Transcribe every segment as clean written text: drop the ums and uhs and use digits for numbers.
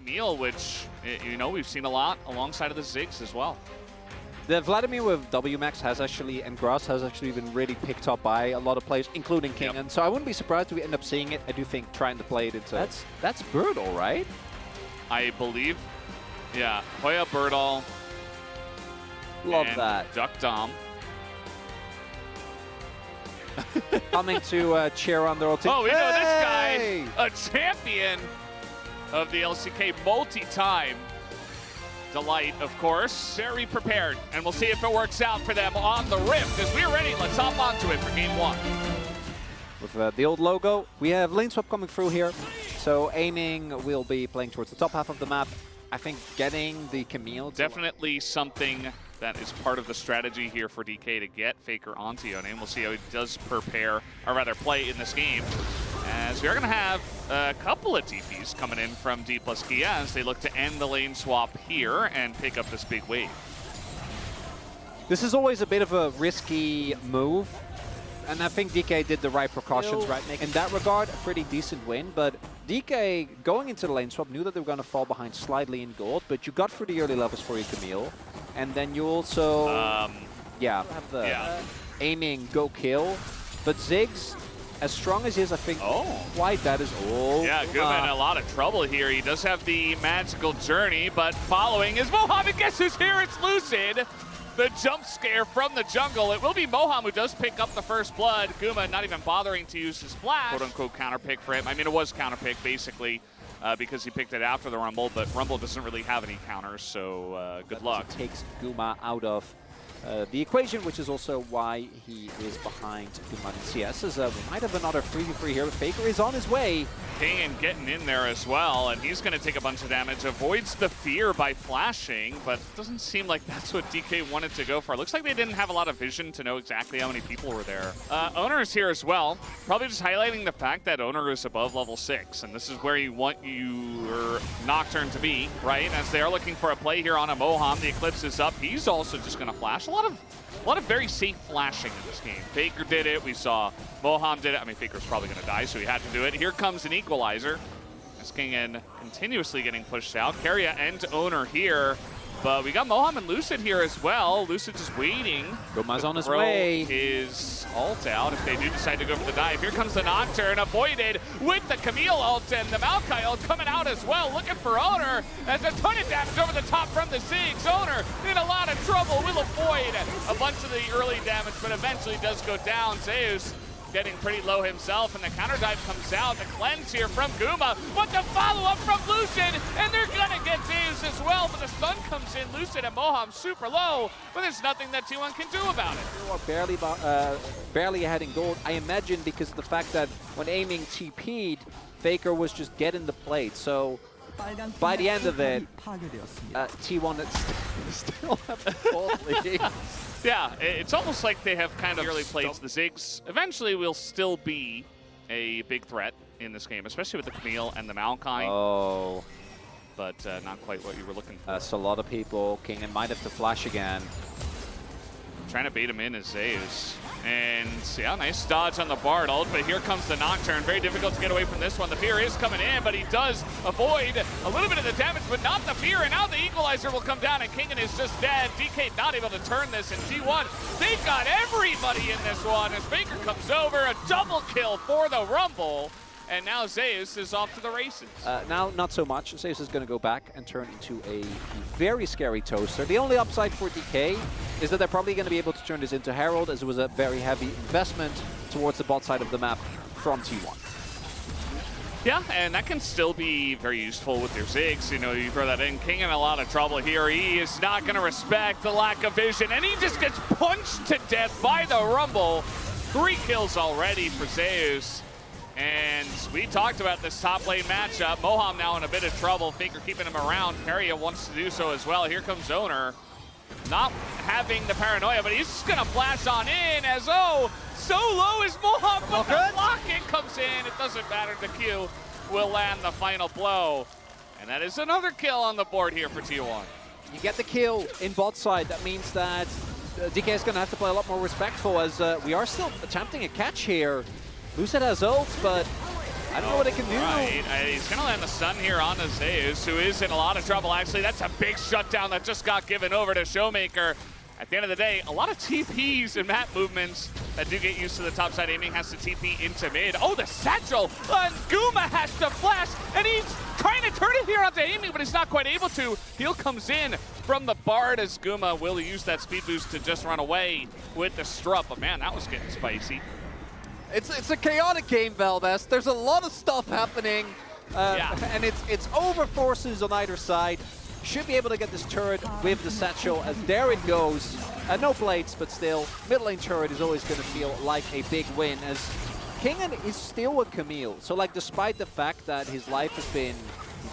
Camille, which, you know, we've seen a lot alongside of the Ziggs as well. The Vladimir with WMAX has actually, and Grass has actually been really picked up by a lot of players, including King. And so I wouldn't be surprised if we end up seeing it. I do think trying to play it into... That's Birdall, right? I believe. Yeah, Hoya, Birdall. Love and that. Duck Dom. Coming to cheer on their old team. Oh, we know this guy, a champion of the LCK multi-time. Delight, of course, very prepared, and we'll see if it works out for them on the Rift. As we're ready, let's hop onto it for game one. With the old logo, we have lane swap coming through here. So aiming will be playing towards the top half of the map. I think getting the Camille... Definitely something that is part of the strategy here for DK to get Faker onto Yone, and we'll see how he does prepare, or rather play in this game. As we are going to have a couple of TPs coming in from D plus Kia as they look to end the lane swap here and pick up this big wave. This is always a bit of a risky move, and I think DK did the right precautions, right? In that regard, a pretty decent win, but DK, going into the lane swap, knew that they were going to fall behind slightly in gold, but you got through the early levels for your Camille, and then you also, have the aiming go kill, but Ziggs, as strong as he is, I think quite that is all. Yeah, Guma in a lot of trouble here. He does have the magical journey, but following is Moham, and guess who's here? It's Lucid. The jump scare from the jungle. It will be Moham who does pick up the first blood. Guma not even bothering to use his flash. Quote-unquote counter pick for him. I mean, it was counter pick, basically, because he picked it after the Rumble, but Rumble doesn't really have any counters, so good luck. Takes Guma out of the equation, which is also why he is behind Guma in CS. As we might have another 3v3 here. Faker is on his way. King getting in there as well, and he's going to take a bunch of damage. Avoids the fear by flashing, but doesn't seem like that's what DK wanted to go for. Looks like they didn't have a lot of vision to know exactly how many people were there. Owner is here as well. Probably just highlighting the fact that Owner is above level 6, and this is where you want your Nocturne to be, right? As they are looking for a play here on a Moham. The Eclipse is up. He's also just going to flash. A lot of very safe flashing in this game. Faker did it. We saw Moham did it. I mean, Faker's probably going to die, so he had to do it. Here comes an equalizer. As Kingen continuously getting pushed out. Keria and Owner here. But we got Moham and Lucid here as well. Lucid just waiting. Guma's on his way. His ult out if they do decide to go for the dive. Here comes the Nocturne, avoided with the Camille ult and the Maokai ult coming out as well. Looking for Owner. That's a ton of damage over the top from the Ziggs. Owner in a lot of trouble. Will avoid a bunch of the early damage, but eventually does go down. Zeus getting pretty low himself, and the counter dive comes out. The cleanse here from Guma, but the follow-up from Lucid, and they're gonna get Zeus as well, but the stun comes in. Lucid and Moham super low, but there's nothing that T1 can do about it. Barely ahead in gold, I imagine, because of the fact that when aiming TP'd, Faker was just getting the plate. So by the end of it, T1 still have the gold lead. Yeah, it's almost like they have kind of early plates. The Ziggs eventually will still be a big threat in this game, especially with the Camille and the Maokai. Oh. But not quite what you were looking for. That's a lot of people. Kingen might have to flash again. Trying to bait him in is Zeus. And yeah, nice dodge on the Bard ult, but here comes the Nocturne. Very difficult to get away from this one. The Fear is coming in, but he does avoid a little bit of the damage, but not the Fear. And now the Equalizer will come down, and Kingen is just dead. DK not able to turn this in T1. They've got everybody in this one as Faker comes over. A double kill for the Rumble. And now Zeus is off to the races. Now, not so much. Zeus is going to go back and turn into a very scary Toaster. The only upside for DK is that they're probably going to be able to turn this into Herald, as it was a very heavy investment towards the bot side of the map from T1. Yeah, and that can still be very useful with your Ziggs. You know, you throw that in. King in a lot of trouble here. He is not going to respect the lack of vision, and he just gets punched to death by the Rumble. 3 kills already for Zeus. And we talked about this top lane matchup. Moham now in a bit of trouble. Faker keeping him around. Keria wants to do so as well. Here comes Owner. Not having the paranoia, but he's just going to flash on in as, so low is Moham, but the lock-in comes in. It doesn't matter. The Q will land the final blow. And that is another kill on the board here for T1. You get the kill in bot side. That means that DK is going to have to play a lot more respectful, as we are still attempting a catch here. Lucid has ult, but I don't know what it can do. Right. He's going to land the stun here on Zeus, who is in a lot of trouble, actually. That's a big shutdown that just got given over to Showmaker. At the end of the day, a lot of TPs and map movements that do get used to the top side. Aiming has to TP into mid. Oh, the satchel! Guma has to flash, and he's trying to turn it here onto Aiming, but he's not quite able to. Heal comes in from the Bard as Guma will use that speed boost to just run away with the Strup. But man, that was getting spicy. It's a chaotic game, Valdez. There's a lot of stuff happening, and it's over forces on either side. Should be able to get this turret with the satchel, as there it goes. No plates, but still, mid lane turret is always going to feel like a big win, as Kingen is still a Camille. So, like, despite the fact that his life has been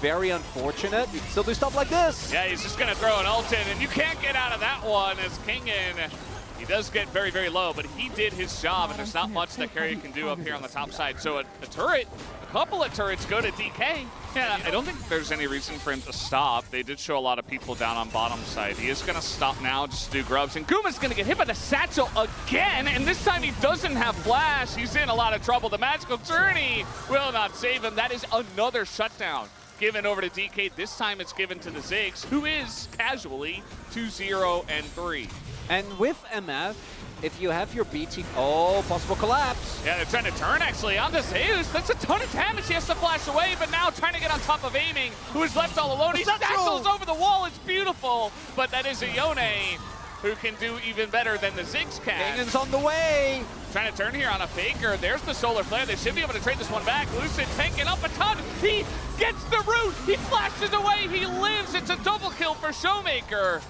very unfortunate, he can still do stuff like this. Yeah, he's just going to throw an ult in, and you can't get out of that one as Kingen. He does get very, very low, but he did his job, and there's not much that Carrier can do up here on the top side. So a turret, a couple of turrets go to DK. Yeah, I don't think there's any reason for him to stop. They did show a lot of people down on bottom side. He is going to stop now just to do grubs, and Guma's going to get hit by the satchel again, and this time he doesn't have flash. He's in a lot of trouble. The magical journey will not save him. That is another shutdown given over to DK. This time it's given to the Ziggs, who is casually 2-0-3. And with MF, if you have your BT, oh, possible collapse. Yeah, they're trying to turn actually onto Zeus. That's a ton of damage. He has to flash away, but now trying to get on top of Aiming, who is left all alone. He satchels over the wall. It's beautiful, but that is a Yone who can do even better than the Ziggs can. Kingen's on the way. Trying to turn here on a Faker. There's the Solar Flare. They should be able to trade this one back. Lucid tanking up a ton. He gets the root. He flashes away. He lives. It's a double kill for Showmaker.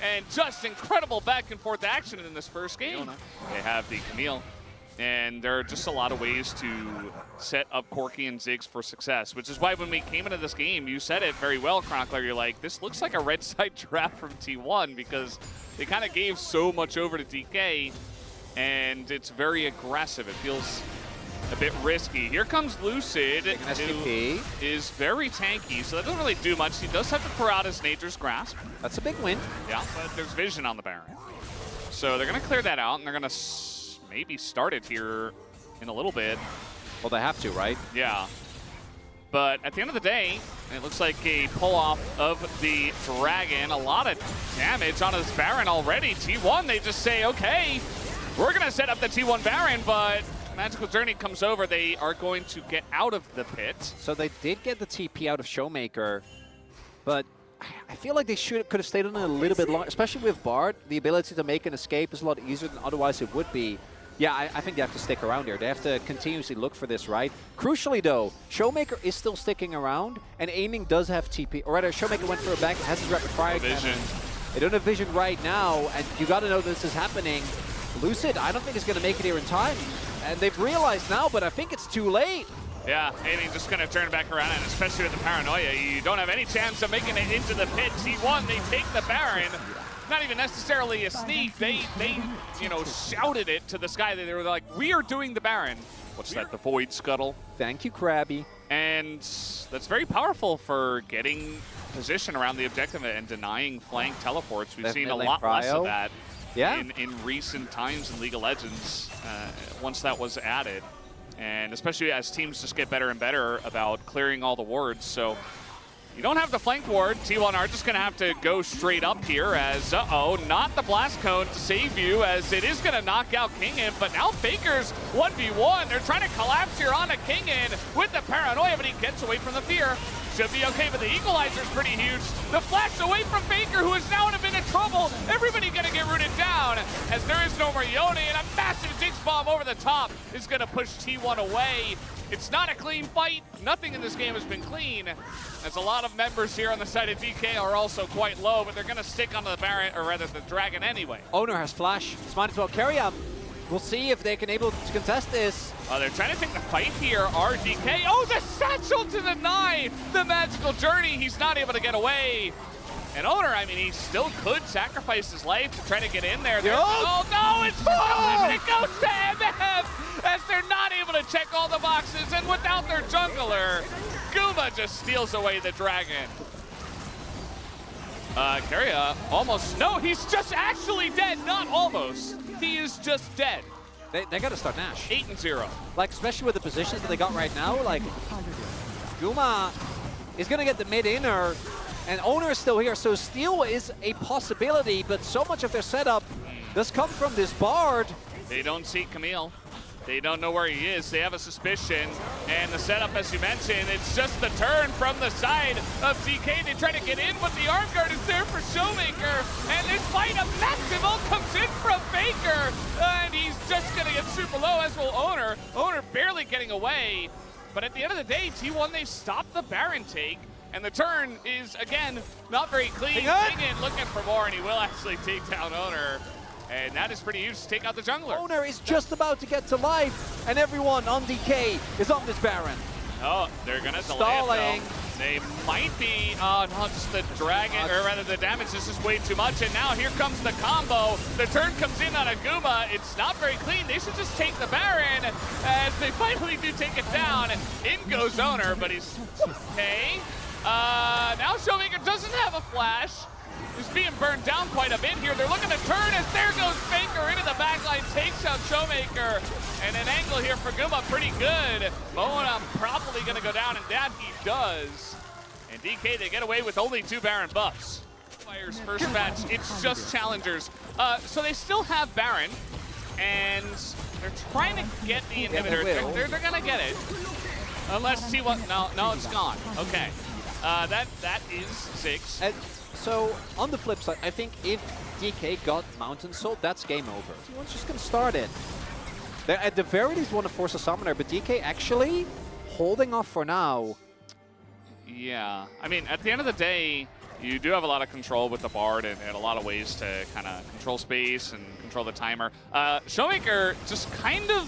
And just incredible back and forth action in this first game. They have the Camille. And there are just a lot of ways to set up Corki and Ziggs for success, which is why when we came into this game, you said it very well, Chronicler. You're like, this looks like a red side draft from T1 because they kind of gave so much over to DK, and it's very aggressive. It feels a bit risky. Here comes Lucid, who is very tanky, so that doesn't really do much. He does have to throw out his Nature's Grasp. That's a big win. Yeah, but there's vision on the Baron. So they're going to clear that out, and they're going to maybe start it here in a little bit. Well, they have to, right? Yeah. But at the end of the day, it looks like a pull-off of the Dragon. A lot of damage on his Baron already. T1, they just say, okay, we're going to set up the T1 Baron, but Magical Journey comes over. They are going to get out of the pit. So they did get the TP out of Showmaker, but I feel like they could have stayed on it a little bit longer, especially with Bard. The ability to make an escape is a lot easier than otherwise it would be. Yeah, I think they have to stick around here. They have to continuously look for this, right? Crucially, though, Showmaker is still sticking around, and Aiming does have TP. Or rather, Showmaker went for a back, has his rapid fire vision. They don't have vision right now, and you got to know this is happening. Lucid, I don't think is going to make it here in time. And they've realized now, but I think it's too late. Yeah, Aiming just going to turn back around, and especially with the Paranoia, you don't have any chance of making it into the pit. T1, they take the Baron. Not even necessarily a sneak. They shouted it to the sky. They were like, we are doing the Baron. What's that, the Void Scuttle? Thank you, Krabby. And that's very powerful for getting position around the objective and denying flank teleports. We've seen a lot less of that in recent times in League of Legends once that was added. And especially as teams just get better and better about clearing all the wards. So you don't have the flank ward. T1 are just going to have to go straight up here as, not the blast cone to save you, as it is going to knock out Kingen. But now Faker's 1v1. They're trying to collapse here on a Kingen with the Paranoia, but he gets away from the fear. Should be okay, but the equalizer's pretty huge. The flash away from Faker, who is now in a bit of trouble. Everybody going to get rooted down as there is no more Yone, and a massive Jinx bomb over the top is going to push T1 away. It's not a clean fight. Nothing in this game has been clean, as a lot of members here on the side of DK are also quite low, but they're going to stick onto the Baron, or rather the Dragon anyway. Owner has flash. He's might as well carry him. We'll see if they can able to contest this. They're trying to take the fight here. RDK. Oh, the satchel to deny the magical journey. He's not able to get away. And Owner, I mean, he still could sacrifice his life to try to get in there. Oh, no, it's it goes to MF as they're not able to check all the boxes. And without their jungler, Guma just steals away the Dragon. Keria almost, no, he's just actually dead, not almost. He is just dead. They got to start Nash. 8-0. Like, especially with the positions that they got right now, like, Guma is going to get the mid-inner, and Owner is still here, so steal is a possibility, but so much of their setup does come from this Bard. They don't see Camille. They don't know where he is. They have a suspicion. And the setup, as you mentioned, it's just the turn from the side of DK. They try to get in, but the arm guard is there for Showmaker. And this fight of Maximal comes in from Faker. And he's just going to get super low, as will Owner. Owner barely getting away. But at the end of the day, T1, they stop the Baron take. And the turn is, again, not very clean. King looking for more, and he will actually take down Owner. And that is pretty huge to take out the jungler. Owner is just about to get to life, and everyone on DK is on this Baron. Oh, they're gonna delay Stalling. it though. They might be, no, just the dragon, or rather the damage is just way too much. And now here comes the combo. The turn comes in on Aguma. It's not very clean. They should just take the Baron as they finally do take it down. In goes Owner, but he's okay. Now Showmaker doesn't have a flash. He's being burned down quite a bit here. They're looking to turn as there goes Faker into the backline, takes out Showmaker. And an angle here for Guma, pretty good. Moana probably gonna go down, and that he does. And DK, they get away with only 2 Baron buffs. Fire's first match, it's just challengers. So they still have Baron, and they're trying to get the inhibitor. They're gonna get it. Unless T1, no, it's gone. Okay. That is 6. So, on the flip side, I think if DK got Mountain Soul, that's game over. T1's just going to start it. They at the very least want to force a summoner, but DK actually holding off for now. Yeah. I mean, at the end of the day, you do have a lot of control with the Bard and a lot of ways to kind of control space and control the timer. Showmaker just kind of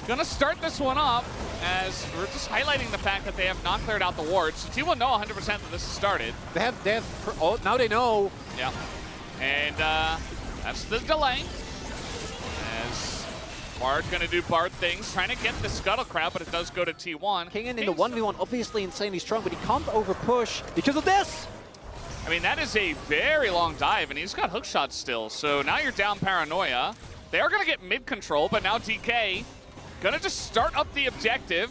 gonna start this one up, as we're just highlighting the fact that they have not cleared out the wards. So T1 know 100% that this has started. They have, oh, now they know. Yeah. And that's the delay. As Bard gonna do Bard things, trying to get the Scuttle Crab, but it does go to T1. King in the 1v1, obviously insanely strong, but he can't overpush because of this. I mean, that is a very long dive, and he's got hook shots still. So now you're down Paranoia. They are gonna get mid control, but now DK gonna just start up the objective.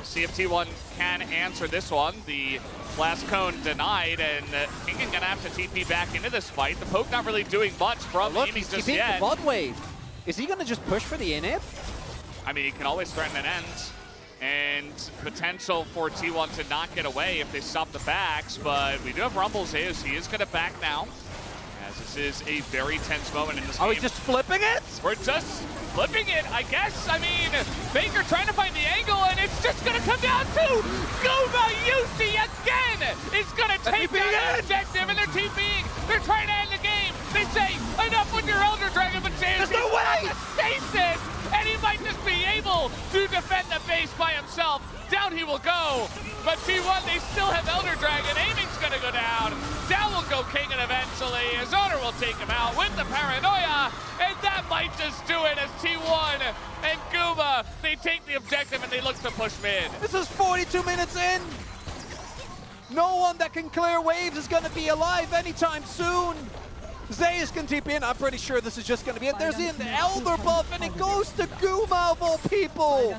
See if T1 can answer this one. The last cone denied, and King is gonna have to TP back into this fight. The poke not really doing much from Amy just yet. The bot wave. Is he gonna just push for the inhib? I mean, he can always threaten an end, and potential for T1 to not get away if they stop the backs, but we do have Rumble's Zeus. He is gonna back now, as this is a very tense moment in this game. Are we just flipping it? We're just flipping it, I guess. I mean, Faker trying to find the angle, and it's just going to come down to Guma Yusi again. It's going to take down the objective, and they're TPing. They're trying to end the game. They say, enough with your Elder Dragon, but Zeus There's no way! stasis, and he might just be able to defend the base by himself. Down he will go, but T1, they still have Elder Dragon. Aiming's going to go down. Down will go King, and eventually his owner will take him out with the Paranoia, and that might just do it as T1 and Guma, they take the objective and they look to push mid. This is 42 minutes in. No one that can clear waves is going to be alive anytime soon. Zeus can TP in. I'm pretty sure this is just going to be it. There's an Elder buff, and it goes to Guma of all people.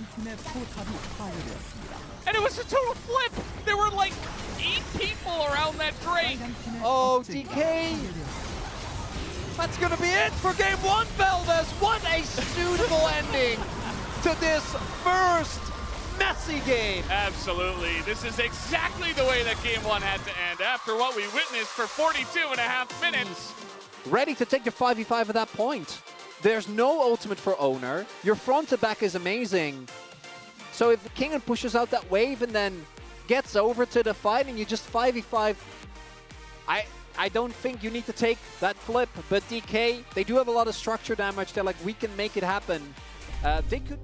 And it was a total flip. There were like 8 people around that Drake. Oh, DK. That's going to be it for game 1, Veldes. What a suitable ending to this first messy game. Absolutely. This is exactly the way that game 1 had to end after what we witnessed for 42.5 minutes. Ready to take the 5v5 at that point. There's no ultimate for Owner. Your front to back is amazing. So if King pushes out that wave and then gets over to the fight and you just 5v5, I don't think you need to take that flip. But DK, they do have a lot of structure damage. They're like, we can make it happen. They could